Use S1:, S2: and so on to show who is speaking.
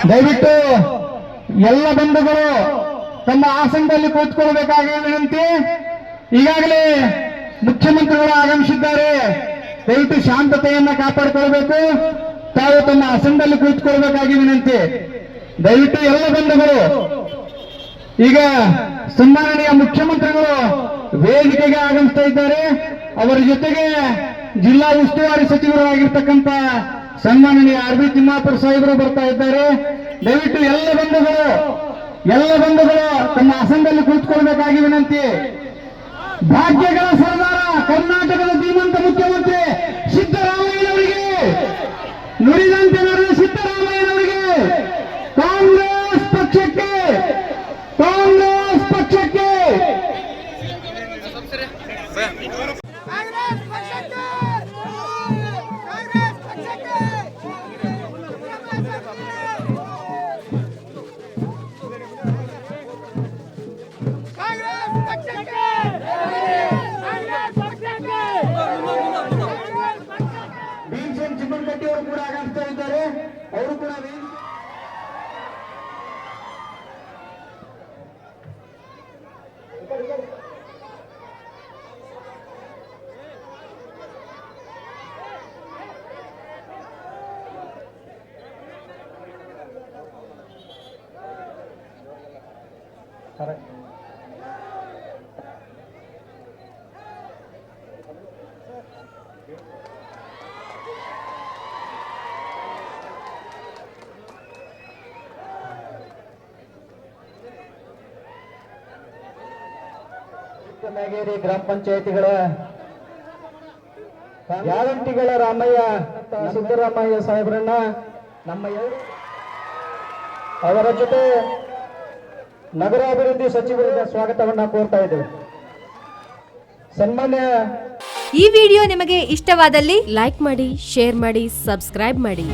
S1: ದಯವಿಟ್ಟು ಎಲ್ಲ ಬಂಧುಗಳು ತಮ್ಮ ಆಸನದಲ್ಲಿ ಕೂತ್ಕೊಳ್ಬೇಕಾಗಿ ವಿನಂತಿ. ಈಗಾಗಲೇ ಮುಖ್ಯಮಂತ್ರಿಗಳು ಆಗಮಿಸಿದ್ದಾರೆ. ದಯವಿಟ್ಟು ಶಾಂತತೆಯನ್ನ ಕಾಪಾಡಿಕೊಳ್ಬೇಕು. ತಾವು ತಮ್ಮ ಆಸನದಲ್ಲಿ ಕೂತ್ಕೊಳ್ಬೇಕಾಗಿ ವಿನಂತಿ. ದಯವಿಟ್ಟು ಎಲ್ಲ ಬಂಧುಗಳು ಈಗ ಸನ್ಮಾನನೀಯ ಮುಖ್ಯಮಂತ್ರಿಗಳು ವೇದಿಕೆಗೆ ಆಗಮಿಸ್ತಾ ಇದ್ದಾರೆ. ಅವರ ಜೊತೆಗೆ ಜಿಲ್ಲಾ ಉಸ್ತುವಾರಿ ಸಚಿವರು ಆಗಿರ್ತಕ್ಕಂಥ ಸನ್ಮಾನನೀಯ ಆರ್.ಬಿ. ತಿಮ್ಮಾಪುರ ಸಾಹೇಬರು ಬರ್ತಾ ಇದ್ದಾರೆ. ದಯವಿಟ್ಟು ಎಲ್ಲ ಬಂಧುಗಳು ತಮ್ಮ ಆಸನದಲ್ಲಿ ಕೂತ್ಕೊಳ್ಬೇಕಾಗಿ ವಿನಂತಿ. ಭಾಗ್ಯಗಳ ಸರ್ದಾರ ಕರ್ನಾಟಕದ ಧೀಮಂತ ಮುಖ್ಯಮಂತ್ರಿ ಸಿದ್ದರಾಮಯ್ಯನವರಿಗೆ, ನುಡಿದಂತೆ ನಡೆದ ಸಿದ್ದರಾಮಯ್ಯನವರಿಗೆ, ಕಾಂಗ್ರೆಸ್ ಪಕ್ಷಕ್ಕೆ ಭೀಮಸೇನ್ ಚಿಮ್ಮನಕಟ್ಟಿ ಅವರು ಕೂಡ ಆಗಮಿಸ್ತಾ ಇದ್ದಾರೆ. ಅವರು ಕೂಡ ಮೇಗೇರಿ ಗ್ರಾಮ ಪಂಚಾಯತಿಗಳ ಗ್ಯಾರಂಟಿಗಳ ರಾಮಯ್ಯ ಸಿದ್ದರಾಮಯ್ಯ ಸಾಹೇಬ್ರನ್ನ ಅವರ ಜೊತೆ ನಗರಾಭಿವೃದ್ಧಿ ಸಚಿವರಿಗೆ ಸ್ವಾಗತವನ್ನ ಕೋರ್ತಾ ಇದ್ದೇವೆ. ಸನ್ಮಾನ್ಯ
S2: ಈ ವಿಡಿಯೋ ನಿಮಗೆ ಇಷ್ಟವಾದಲ್ಲಿ ಲೈಕ್ ಮಾಡಿ, ಶೇರ್ ಮಾಡಿ, ಸಬ್ಸ್ಕ್ರೈಬ್ ಮಾಡಿ.